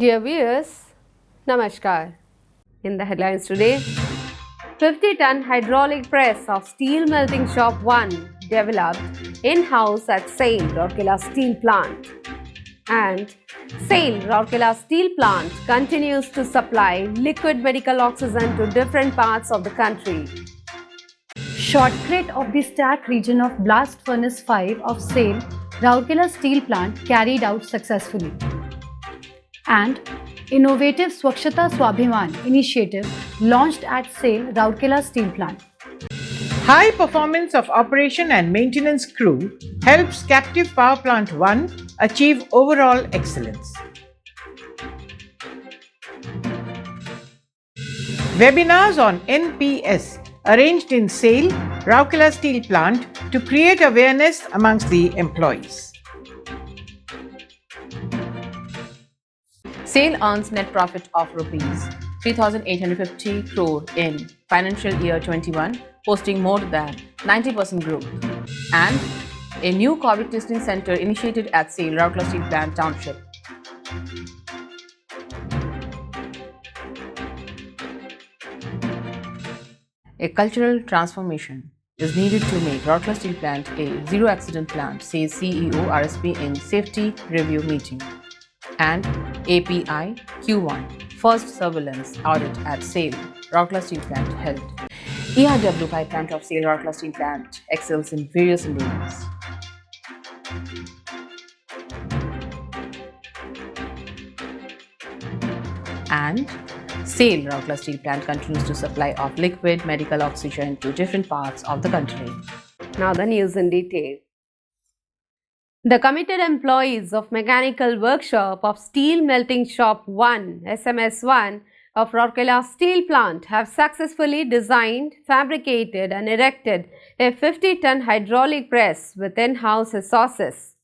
Dear viewers, Namaskar. In the headlines today, 50-ton hydraulic press of Steel Melting Shop 1 developed in-house at SAIL Rourkela Steel Plant. And SAIL Rourkela Steel Plant continues to supply liquid medical oxygen to different parts of the country. Shotcrete of the stack region of Blast Furnace 5 of SAIL Rourkela Steel Plant carried out successfully. And innovative Swachhata Swabhiman initiative launched at SAIL Rourkela Steel Plant. High performance of operation and maintenance crew helps Captive Power Plant 1 achieve overall excellence. Webinars on NPS arranged in SAIL Rourkela Steel Plant to create awareness amongst the employees. SAIL earns net profit of rupees 3,850 crore in financial year 21, posting more than 90% growth. And a new COVID testing center initiated at SAIL Rourkela Steel Plant Township. A cultural transformation is needed to make Rourkela Steel Plant a zero-accident plant, says CEO RSP in safety review meeting. And API Q1 first surveillance audit at SAIL Rourkela Steel Plant held. ERW pipe plant of SAIL Rourkela Steel Plant excels in various domains. And SAIL Rourkela Steel Plant continues to supply of liquid medical oxygen to different parts of the country. Now the news in detail. The committed employees of Mechanical Workshop of Steel Melting Shop 1 SMS1 of Rourkela Steel Plant have successfully designed, fabricated and erected a 50-ton hydraulic press with in-house resources.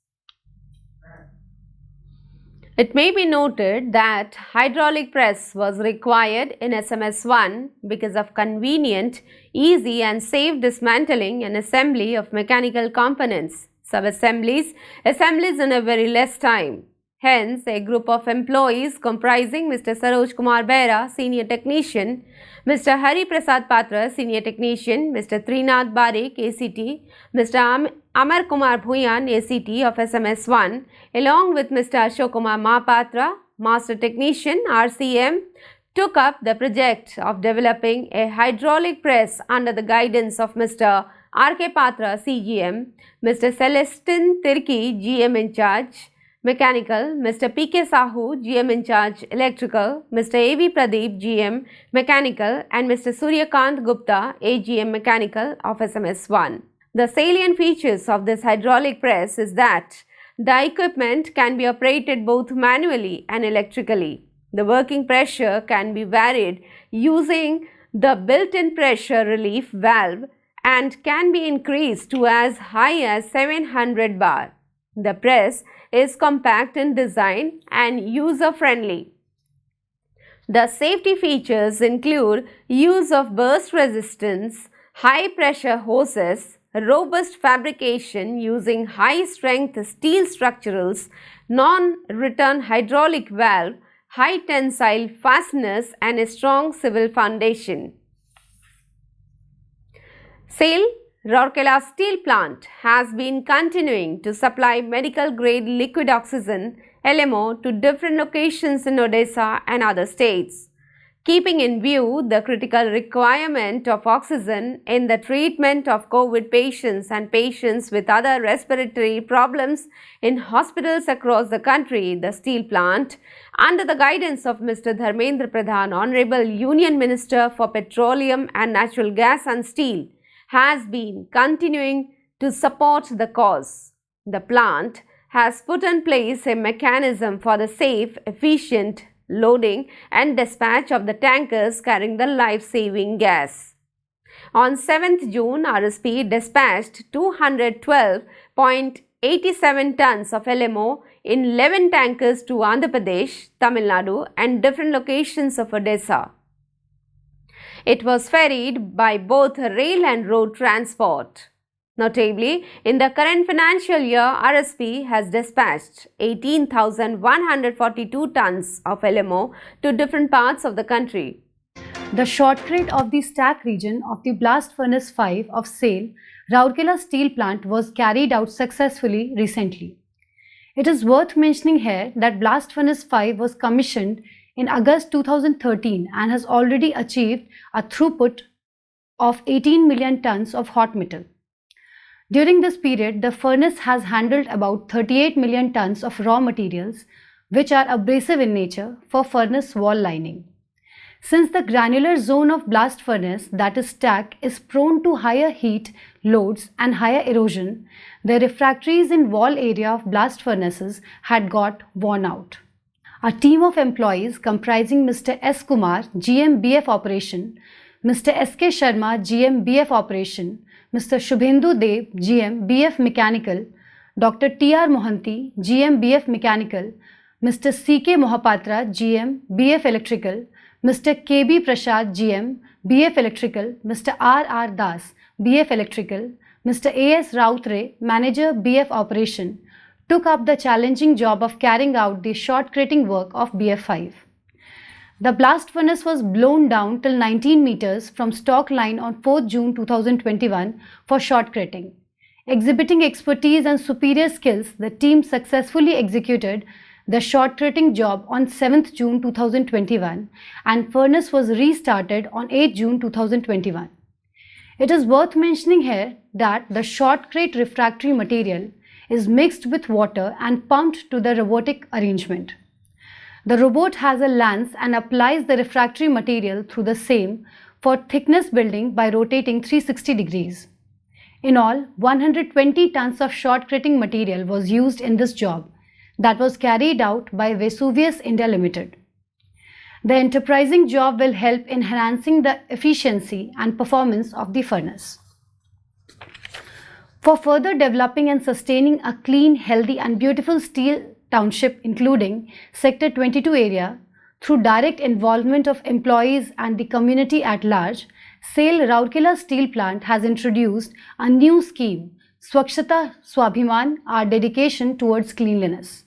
It may be noted that hydraulic press was required in SMS1 because of convenient, easy and safe dismantling and assembly of mechanical components, sub-assemblies, assemblies in a very less time. Hence, a group of employees comprising Mr. Saroj Kumar Behra, Senior Technician, Mr. Hari Prasad Patra, Senior Technician, Mr. Trinath Barik, ACT, Mr. Amar Kumar Bhuyan, ACT of SMS1, along with Mr. Ashok Kumar Mahapatra, Master Technician, RCM, took up the project of developing a hydraulic press under the guidance of Mr. R.K. Patra, CGM, Mr. Celestin Tirki, GM in charge, Mechanical, Mr. P.K. Sahu, GM in charge, Electrical, Mr. A.V. Pradeep, GM, Mechanical and Mr. Suryakant Gupta, AGM Mechanical of SMS1. The salient features of this hydraulic press is that the equipment can be operated both manually and electrically. The working pressure can be varied using the built-in pressure relief valve and can be increased to as high as 700 bar. The press is compact in design and user-friendly. The safety features include use of burst resistance, high-pressure hoses, robust fabrication using high-strength steel structurals, non-return hydraulic valve, high tensile fasteners and a strong civil foundation. SAIL Rourkela Steel Plant has been continuing to supply medical-grade liquid oxygen LMO to different locations in Odisha and other states, keeping in view the critical requirement of oxygen in the treatment of COVID patients and patients with other respiratory problems in hospitals across the country. The steel plant, under the guidance of Mr. Dharmendra Pradhan, Honorable Union Minister for Petroleum and Natural Gas and Steel, has been continuing to support the cause. The plant has put in place a mechanism for the safe, efficient loading and dispatch of the tankers carrying the life-saving gas. On 7th June, RSP dispatched 212.87 tons of LMO in 11 tankers to Andhra Pradesh, Tamil Nadu and different locations of Odisha. It was ferried by both rail and road transport. Notably, in the current financial year, RSP has dispatched 18,142 tons of LMO to different parts of the country. The shortcrete of the stack region of the Blast Furnace 5 of SAIL, Rourkela Steel Plant was carried out successfully recently. It is worth mentioning here that Blast Furnace 5 was commissioned in August 2013 and has already achieved a throughput of 18 million tons of hot metal. During this period, the furnace has handled about 38 million tons of raw materials, which are abrasive in nature, for furnace wall lining. Since the granular zone of blast furnace, that is stack, is prone to higher heat loads and higher erosion, the refractories in wall area of blast furnaces had got worn out. A team of employees comprising Mr. S. Kumar, GM BF Operation, Mr. S. K. Sharma, GM BF Operation, Mr. Shubhendu Dev, GM BF Mechanical, Dr. T. R. Mohanty, GM BF Mechanical, Mr. C. K. Mohapatra, GM BF Electrical, Mr. K. B. Prasad, GM BF Electrical, Mr. R. R. Das, BF Electrical, Mr. A. S. Rautre, Manager BF Operation, took up the challenging job of carrying out the shortcreting work of BF5. The blast furnace was blown down till 19 meters from stock line on 4th June 2021 for shortcreting. Exhibiting expertise and superior skills, the team successfully executed the shortcreting job on 7th June 2021 and furnace was restarted on 8th June 2021. It is worth mentioning here that the shortcrete refractory material is mixed with water and pumped to the robotic arrangement. The robot has a lance and applies the refractory material through the same for thickness building by rotating 360 degrees. In all, 120 tons of shortcreting material was used in this job that was carried out by Vesuvius India Limited. The enterprising job will help in enhancing the efficiency and performance of the furnace. For further developing and sustaining a clean, healthy and beautiful steel township including Sector 22 area, through direct involvement of employees and the community at large, SAIL Rourkela Steel Plant has introduced a new scheme, Swachhata Swabhiman, our dedication towards cleanliness.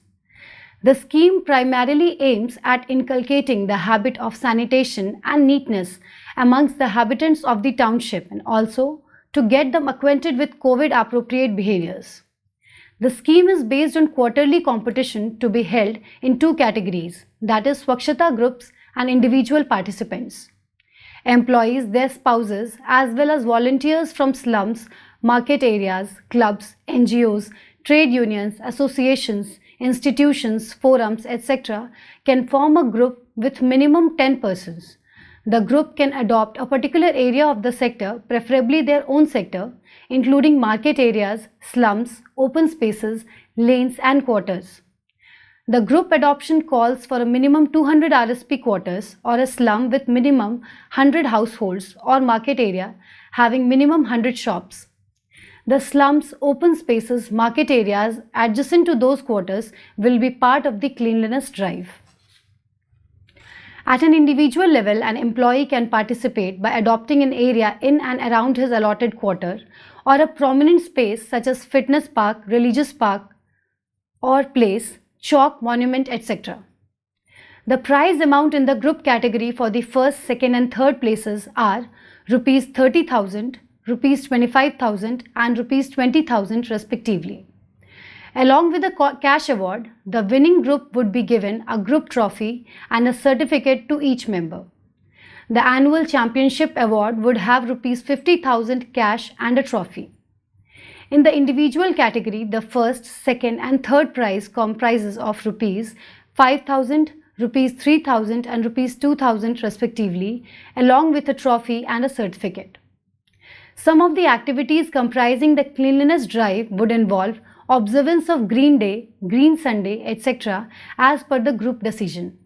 The scheme primarily aims at inculcating the habit of sanitation and neatness amongst the inhabitants of the township and also to get them acquainted with COVID-appropriate behaviors. The scheme is based on quarterly competition to be held in two categories, that is Swachhata groups and individual participants. Employees, their spouses, as well as volunteers from slums, market areas, clubs, NGOs, trade unions, associations, institutions, forums, etc. can form a group with minimum 10 persons. The group can adopt a particular area of the sector, preferably their own sector, including market areas, slums, open spaces, lanes and quarters. The group adoption calls for a minimum 200 RSP quarters or a slum with minimum 100 households or market area having minimum 100 shops. The slums, open spaces, market areas adjacent to those quarters will be part of the cleanliness drive. At an individual level, an employee can participate by adopting an area in and around his allotted quarter or a prominent space such as fitness park, religious park or place, chalk, monument, etc. The prize amount in the group category for the first, second and third places are Rs 30,000, Rs 25,000 and Rs 20,000 respectively. Along with the cash award, the winning group would be given a group trophy and a certificate to each member. The annual championship award would have Rs 50,000 cash and a trophy. In the individual category, the first, second and third prize comprises of Rs 5,000, Rs 3,000 and Rs 2,000 respectively, along with a trophy and a certificate. Some of the activities comprising the cleanliness drive would involve observance of Green Day, Green Sunday, etc. as per the group decision.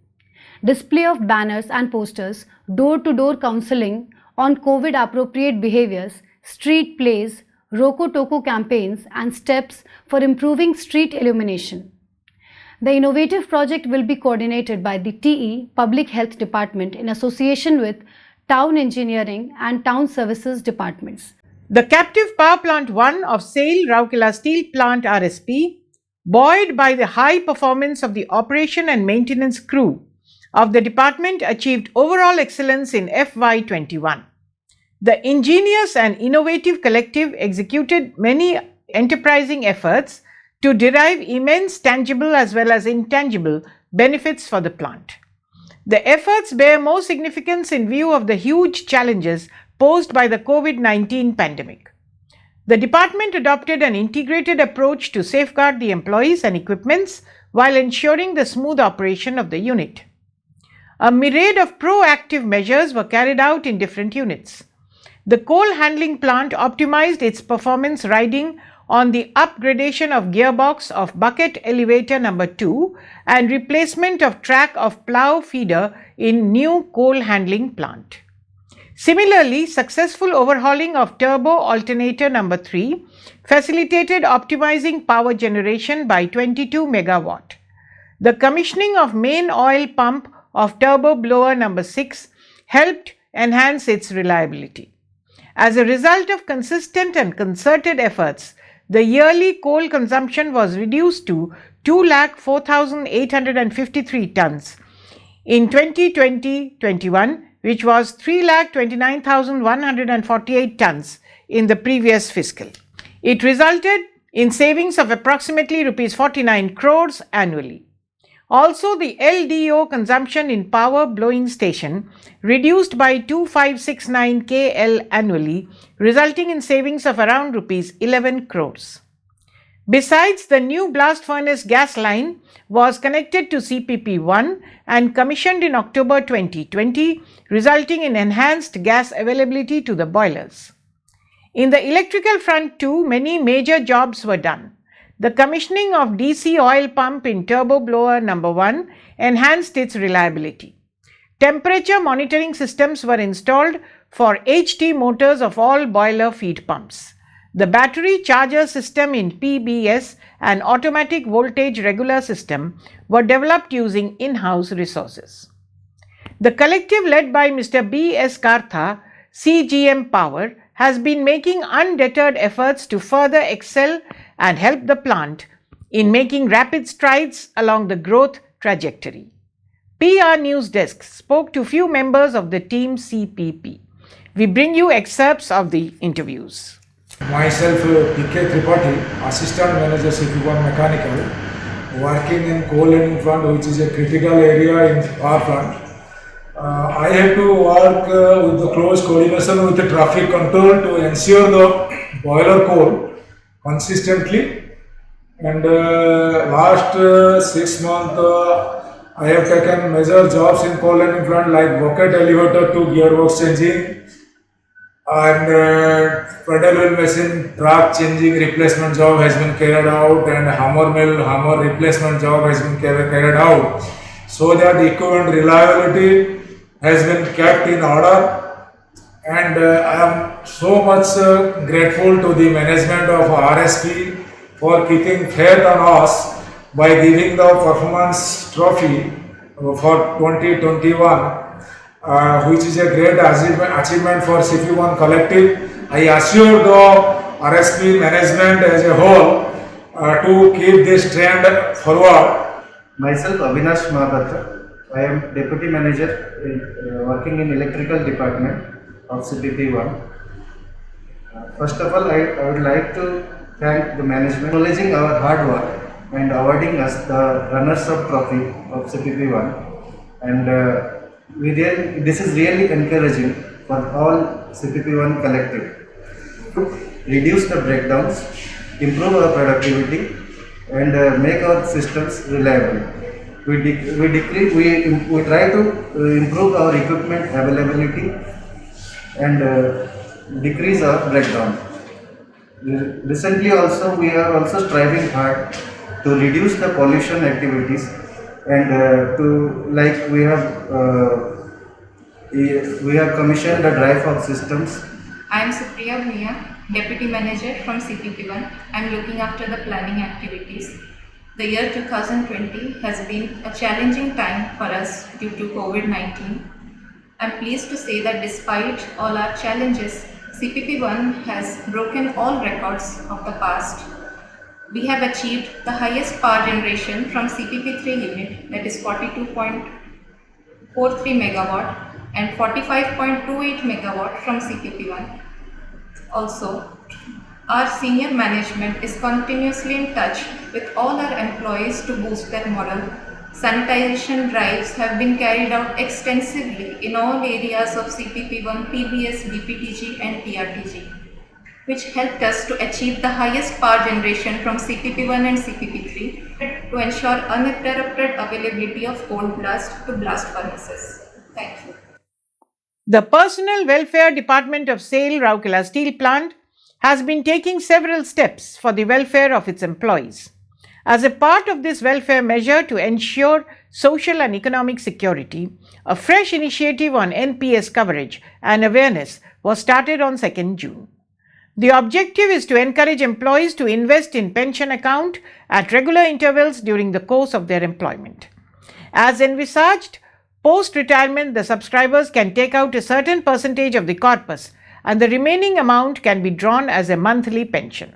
Display of banners and posters, door-to-door counseling on COVID-appropriate behaviors, street plays, Roko-Toko campaigns and steps for improving street illumination. The innovative project will be coordinated by the TE Public Health Department in association with Town Engineering and Town Services Departments. The captive power plant 1 of SAIL Rourkela Steel Plant RSP, buoyed by the high performance of the operation and maintenance crew of the department, achieved overall excellence in FY21. The ingenious and innovative collective executed many enterprising efforts to derive immense tangible as well as intangible benefits for the plant. The efforts bear more significance in view of the huge challenges posed by the COVID-19 pandemic. The department adopted an integrated approach to safeguard the employees and equipments while ensuring the smooth operation of the unit. A myriad of proactive measures were carried out in different units. The coal handling plant optimized its performance riding on the upgradation of gearbox of bucket elevator number 2 and replacement of track of plough feeder in new coal handling plant. Similarly, successful overhauling of turbo alternator number 3 facilitated optimizing power generation by 22 megawatt. The commissioning of main oil pump of turbo blower number 6 helped enhance its reliability. As a result of consistent and concerted efforts, the yearly coal consumption was reduced to 2,04,853 tons in 2020-21, which was 3,29,148 tons in the previous fiscal. It resulted in savings of approximately Rs 49 crores annually. Also, the LDO consumption in power blowing station reduced by 2569 KL annually, resulting in savings of around Rs 11 crores. Besides, the new blast furnace gas line was connected to CPP-1 and commissioned in October 2020, resulting in enhanced gas availability to the boilers. In the electrical front too, many major jobs were done. The commissioning of DC oil pump in turbo blower number 1 enhanced its reliability. Temperature monitoring systems were installed for HT motors of all boiler feed pumps. The battery charger system in PBS and automatic voltage regular system were developed using in-house resources. The collective led by Mr. B.S. Kartha, CGM Power, has been making undeterred efforts to further excel and help the plant in making rapid strides along the growth trajectory. PR News Desk spoke to few members of the team CPP. We bring you excerpts of the interviews. Myself, P.K. Tripathi, Assistant Manager CP1 Mechanical, working in coal handling plant, which is a critical area in power plant. I have to work with the close coordination with the traffic control to ensure the boiler coal consistently. And last 6 months, I have taken major jobs in coal handling plant like bucket elevator to gearbox changing and pedal wheel machine track changing replacement job has been carried out, and hammer mill hammer replacement job has been carried out, so that the equipment reliability has been kept in order. And I am so much grateful to the management of RSP for keeping faith on us by giving the performance trophy for 2021, which is a great achievement for CP1 collective. I assure the RSP management as a whole to keep this trend forward. Myself, Avinash Mahapatra. I am Deputy Manager working in Electrical Department of CPP1. First of all, I would like to thank the management for acknowledging our hard work and awarding us the runners-up trophy of CPP1. And this is really encouraging for all CPP1 collective to reduce the breakdowns, improve our productivity, and make our systems reliable. We try to improve our equipment availability and decrease our breakdown. Recently also we are also striving hard to reduce the pollution activities, and we have commissioned the dry fog systems. I am Supriya Bhuya, Deputy Manager from CPP1. I am looking after the planning activities. The year 2020 has been a challenging time for us due to COVID-19. I am pleased to say that despite all our challenges, CPP1 has broken all records of the past. We have achieved the highest power generation from CPP3 unit, that is 42.43 megawatt and 45.28 megawatt from CPP1. Also, our senior management is continuously in touch with all our employees to boost their morale. Sanitization drives have been carried out extensively in all areas of CPP1, PBS, BPTG and TRTG, which helped us to achieve the highest power generation from CPP1 and CPP3 to ensure uninterrupted availability of coal blast to blast furnaces. Thank you. The Personnel Welfare Department of SAIL Rourkela Steel Plant has been taking several steps for the welfare of its employees. As a part of this welfare measure to ensure social and economic security, a fresh initiative on NPS coverage and awareness was started on 2nd June. The objective is to encourage employees to invest in pension account at regular intervals during the course of their employment. As envisaged, post-retirement, the subscribers can take out a certain percentage of the corpus and the remaining amount can be drawn as a monthly pension.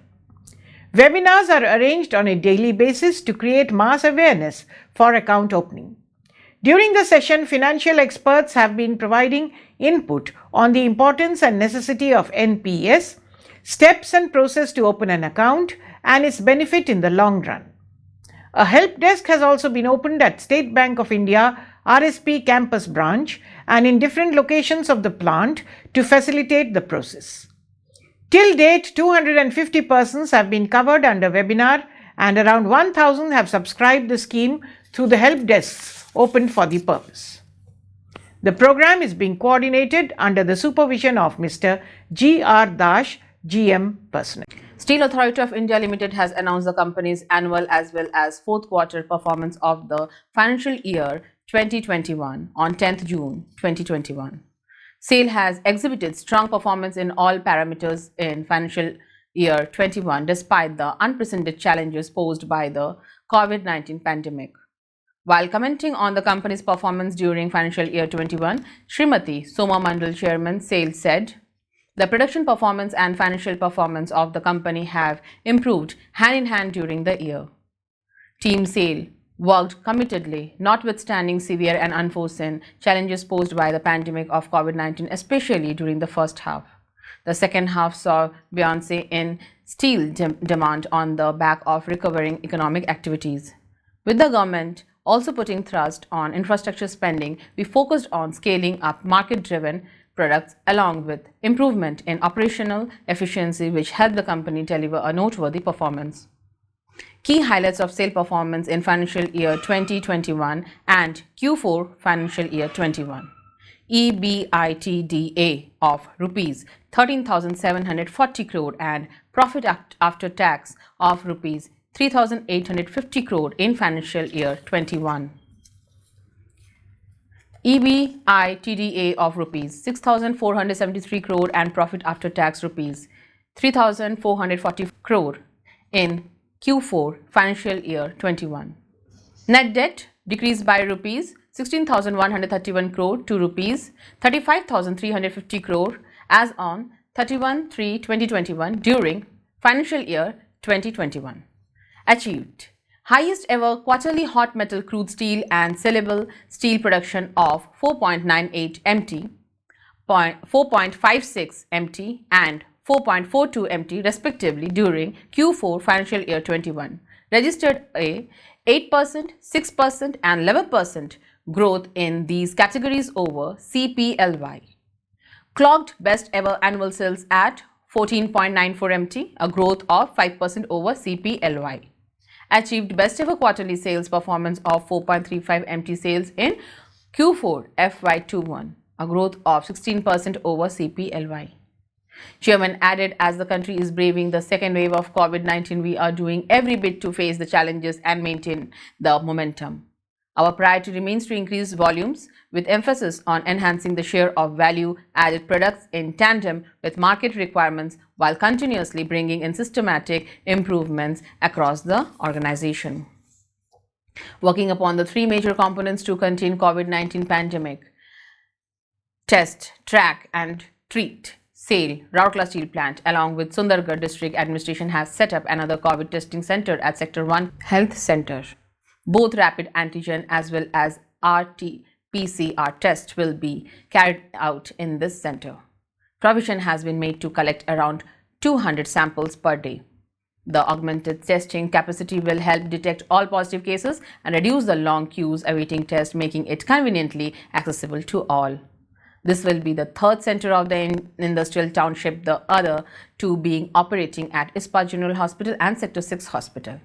Webinars are arranged on a daily basis to create mass awareness for account opening. During the session, financial experts have been providing input on the importance and necessity of NPS, steps and process to open an account, and its benefit in the long run. A help desk has also been opened at State Bank of India RSP campus branch and in different locations of the plant to facilitate the process. Till date, 250 persons have been covered under webinar and around 1,000 have subscribed the scheme through the help desks opened for the purpose. The program is being coordinated under the supervision of Mr. G.R. Dash, GM Personnel. Steel Authority of India Limited has announced the company's annual as well as fourth quarter performance of the financial year 2021 on 10th June 2021. SAIL has exhibited strong performance in all parameters in financial year 21 despite the unprecedented challenges posed by the COVID-19 pandemic. While commenting on the company's performance during financial year 21, Srimati Soma Mandal, Chairman, SAIL, said, "The production performance and financial performance of the company have improved hand in hand during the year. Team SAIL worked committedly, notwithstanding severe and unforeseen challenges posed by the pandemic of COVID-19, especially during the first half. The second half saw buoyancy in steel demand on the back of recovering economic activities. With the government also putting thrust on infrastructure spending, we focused on scaling up market-driven products along with improvement in operational efficiency, which helped the company deliver a noteworthy performance." Key highlights of SAIL performance in financial year 2021 and Q4 financial year 21. EBITDA of rupees 13,740 crore and profit after tax of rupees 3,850 crore in financial year 21. EBITDA of rupees 6,473 crore and profit after tax rupees 3,440 crore in Q4 financial year 21. Net debt decreased by rupees 16,131 crore to rupees 35,350 crore as on 31/3/2021 during financial year 2021. Achieved highest ever quarterly hot metal crude steel and sellable steel production of 4.98 MT, 4.56 MT and 4.42 MT respectively during Q4 financial year 21, registered a 8%, 6% and 11% growth in these categories over CPLY. Clocked best ever annual sales at 14.94 MT, a growth of 5% over CPLY. Achieved best ever quarterly sales performance of 4.35 MT sales in Q4 FY21, a growth of 16% over CPLY. Chairman added, as the country is braving the second wave of COVID-19, we are doing every bit to face the challenges and maintain the momentum. Our priority remains to increase volumes with emphasis on enhancing the share of value-added products in tandem with market requirements while continuously bringing in systematic improvements across the organization. Working upon the three major components to contain COVID-19 pandemic: test, track and treat. SAIL, Rourkela Steel Plant, along with Sundargarh District Administration has set up another COVID testing center at Sector 1 Health Center. Both rapid antigen as well as RT-PCR tests will be carried out in this center. Provision has been made to collect around 200 samples per day. The augmented testing capacity will help detect all positive cases and reduce the long queues awaiting tests, making it conveniently accessible to all. This will be the third center of the industrial township, the other two being operating at Ispat General Hospital and Sector 6 Hospital.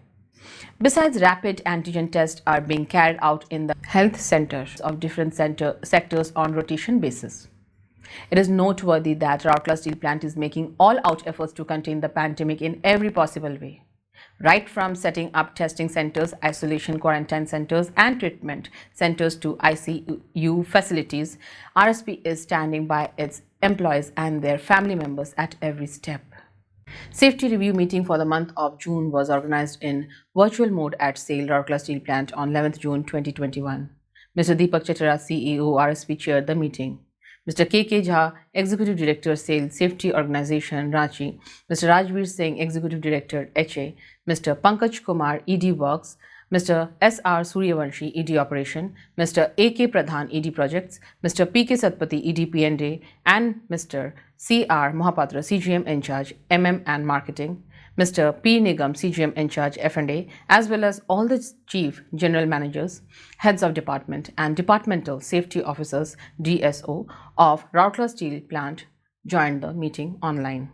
Besides, rapid antigen tests are being carried out in the health centers of different sectors on rotation basis. It is noteworthy that Rourkela Steel Plant is making all-out efforts to contain the pandemic in every possible way. Right from setting up testing centers, isolation quarantine centers and treatment centers to ICU facilities, RSP is standing by its employees and their family members at every step. Safety review meeting for the month of June was organized in virtual mode at SAIL Rourkela Steel Plant on 11th June 2021. Mr. Deepak Chetara, CEO, RSP, chaired the meeting. Mr. K.K. Jha, Executive Director, SAIL Safety Organization, Ranchi, Mr. Rajveer Singh, Executive Director, HA, Mr. Pankaj Kumar, ED Works, Mr. S.R. Suryavanshi, ED Operation, Mr. A.K. Pradhan, ED Projects, Mr. P.K. Satpathy, ED P&A, and Mr. C.R. Mohapatra, CGM in charge, MM and Marketing, Mr. P. Nigam, CGM in charge, F&A, as well as all the Chief General Managers, Heads of Department and Departmental Safety Officers, DSO, of Rourkela Steel Plant joined the meeting online.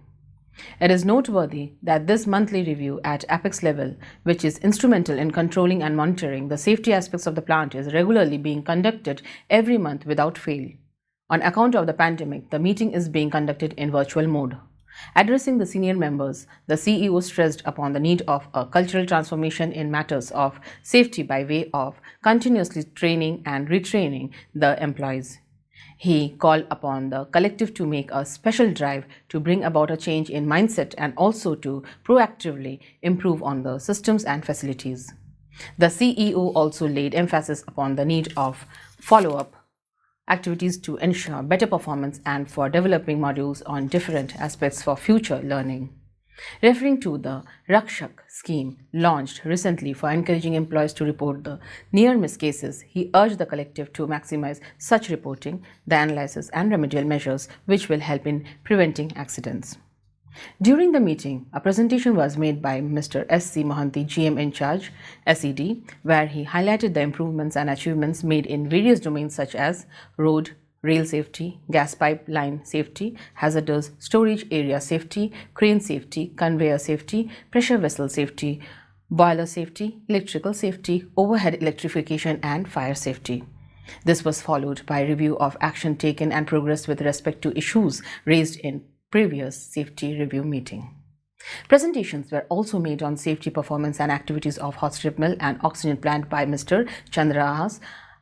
It is noteworthy that this monthly review at apex level, which is instrumental in controlling and monitoring the safety aspects of the plant, is regularly being conducted every month without fail. On account of the pandemic, the meeting is being conducted in virtual mode. Addressing the senior members, the CEO stressed upon the need of a cultural transformation in matters of safety by way of continuously training and retraining the employees. He called upon the collective to make a special drive to bring about a change in mindset and also to proactively improve on the systems and facilities. The CEO also laid emphasis upon the need of follow-up activities to ensure better performance and for developing modules on different aspects for future learning. Referring to the Rakshak scheme launched recently for encouraging employees to report the near-miss cases, he urged the collective to maximize such reporting, the analysis and remedial measures which will help in preventing accidents. During the meeting, a presentation was made by Mr. S.C. Mohanty, GM in charge, SED, where he highlighted the improvements and achievements made in various domains such as road, rail safety, gas pipeline safety, hazardous storage area safety, crane safety, conveyor safety, pressure vessel safety, boiler safety, electrical safety, overhead electrification and fire safety. This was followed by a review of action taken and progress with respect to issues raised in previous safety review meeting. Presentations were also made on safety performance and activities of hot strip mill and oxygen plant by Mr. Chandrahas,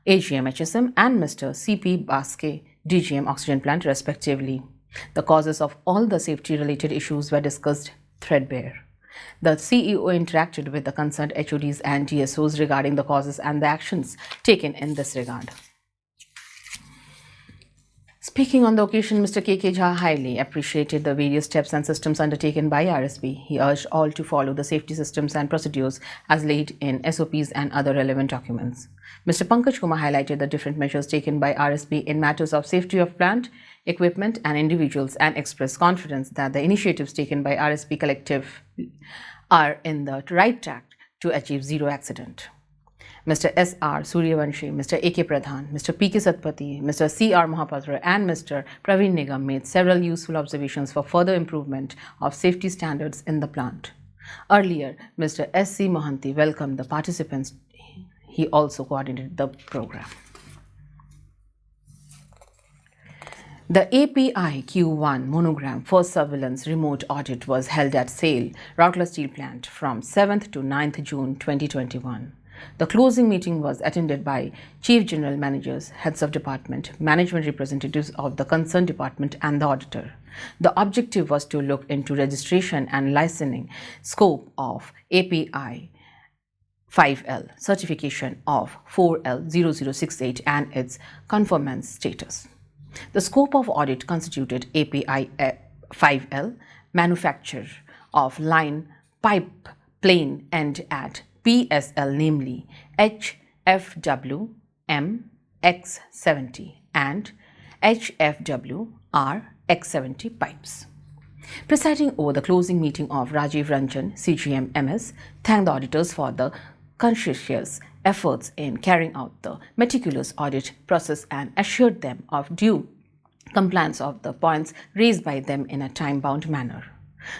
AGM HSM, and Mr. C.P. Baske, DGM oxygen plant respectively. The causes of all the safety related issues were discussed threadbare. The CEO interacted with the concerned HODs and DSOs regarding the causes and the actions taken in this regard. Speaking on the occasion, Mr. K.K. Jha highly appreciated the various steps and systems undertaken by RSP. He urged all to follow the safety systems and procedures as laid in SOPs and other relevant documents. Mr. Pankaj Kumar highlighted the different measures taken by RSP in matters of safety of plant, equipment and individuals and expressed confidence that the initiatives taken by RSP collective are in the right track to achieve zero accident. Mr. S.R. Suryavanshi, Mr. A.K. Pradhan, Mr. P.K. Satpathy, Mr. C.R. Mohapatra and Mr. Praveen Nigam made several useful observations for further improvement of safety standards in the plant. Earlier, Mr. S.C. Mohanty welcomed the participants. He also coordinated the program. The API Q1 monogram for surveillance remote audit was held at SAIL, Rourkela Steel Plant from 7th to 9th June 2021. The closing meeting was attended by Chief General Managers, Heads of Department, Management Representatives of the concerned department and the auditor. The objective was to look into registration and licensing scope of API 5L, certification of 4L0068 and its conformance status. The scope of audit constituted API 5L, manufacture of line pipe plane end at PSL, namely HFW MX70 and HFW RX70 pipes. Presiding over the closing meeting of Rajiv Ranjan, CGM MS, thanked the auditors for the conscientious efforts in carrying out the meticulous audit process and assured them of due compliance of the points raised by them in a time-bound manner.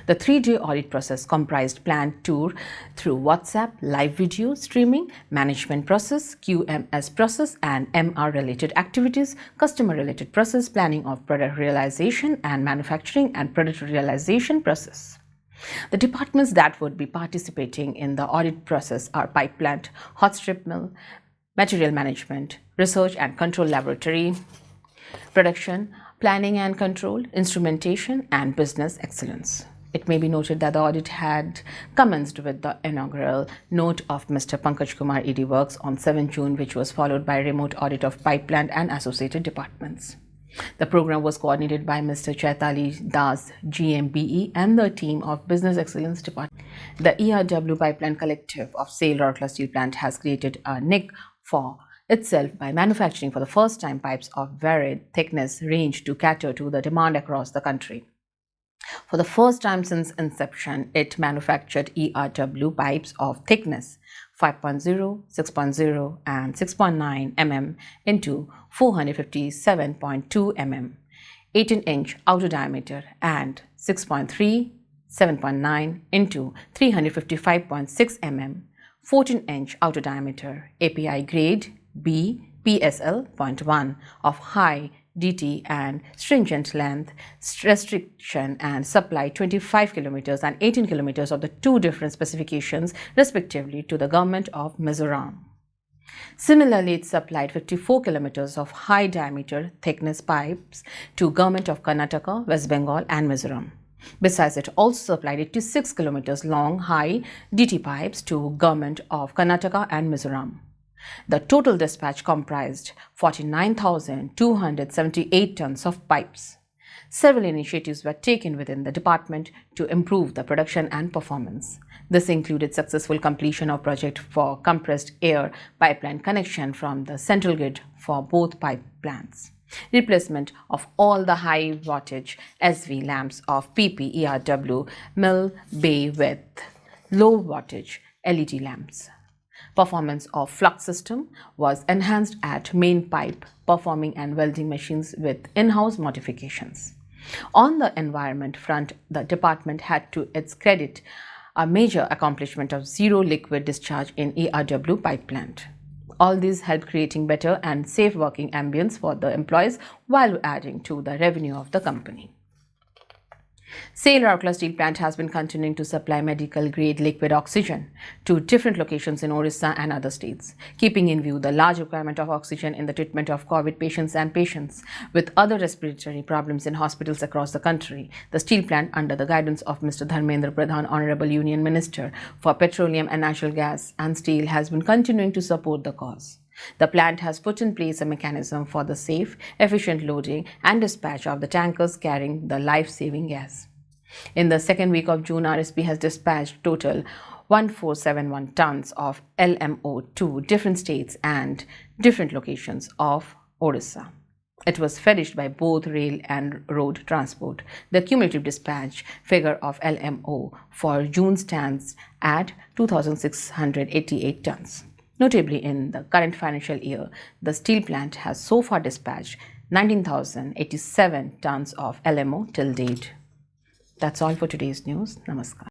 The 3-day audit process comprised planned tour through WhatsApp, live video streaming, management process, QMS process and MR-related activities, customer-related process, planning of product realization and manufacturing and product realization process. The departments that would be participating in the audit process are pipe plant, hot strip mill, material management, research and control laboratory, production, planning and control, instrumentation and business excellence. It may be noted that the audit had commenced with the inaugural note of Mr. Pankaj Kumar ED Works on 7 June, which was followed by a remote audit of pipe plant and associated departments. The program was coordinated by Mr. Chaitali Das, GMBE, and the team of Business Excellence Department. The ERW Pipeline Collective of SAIL Rourkela Steel Plant has created a nick for itself by manufacturing for the first time pipes of varied thickness range to cater to the demand across the country. For the first time since inception, it manufactured ERW pipes of thickness 5.0, 6.0 and 6.9 mm into 457.2 mm, 18-inch outer diameter and 6.3, 7.9 into 355.6 mm, 14-inch outer diameter, API grade B PSL 0.1 of high DT and stringent length, restriction and supply 25 kilometers and 18 kilometers of the two different specifications respectively to the government of Mizoram. Similarly, it supplied 54 kilometers of high diameter thickness pipes to government of Karnataka, West Bengal and Mizoram. Besides, it also supplied 86 kilometers long high DT pipes to government of Karnataka and Mizoram. The total dispatch comprised 49,278 tons of pipes. Several initiatives were taken within the department to improve the production and performance. This included successful completion of project for compressed air pipeline connection from the central grid for both pipe plants, replacement of all the high wattage SV lamps of PPERW mill bay with low wattage LED lamps. Performance of flux system was enhanced at main pipe performing and welding machines with in-house modifications. On the environment front, the department had to its credit a major accomplishment of zero liquid discharge in ERW pipe plant. All these helped creating better and safe working ambience for the employees while adding to the revenue of the company. SAIL Rourkela Steel Plant has been continuing to supply medical-grade liquid oxygen to different locations in Orissa and other states, keeping in view the large requirement of oxygen in the treatment of COVID patients and patients with other respiratory problems in hospitals across the country. The steel plant, under the guidance of Mr. Dharmendra Pradhan, Honorable Union Minister for Petroleum and Natural Gas and Steel, has been continuing to support the cause. The plant has put in place a mechanism for the safe, efficient loading and dispatch of the tankers carrying the life-saving gas. In the second week of June, RSP has dispatched total 1471 tons of LMO to different states and different locations of Orissa. It was furnished by both rail and road transport. The cumulative dispatch figure of LMO for June stands at 2,688 tons. Notably, in the current financial year, the steel plant has so far dispatched 19,087 tons of LMO till date. That's all for today's news. Namaskar.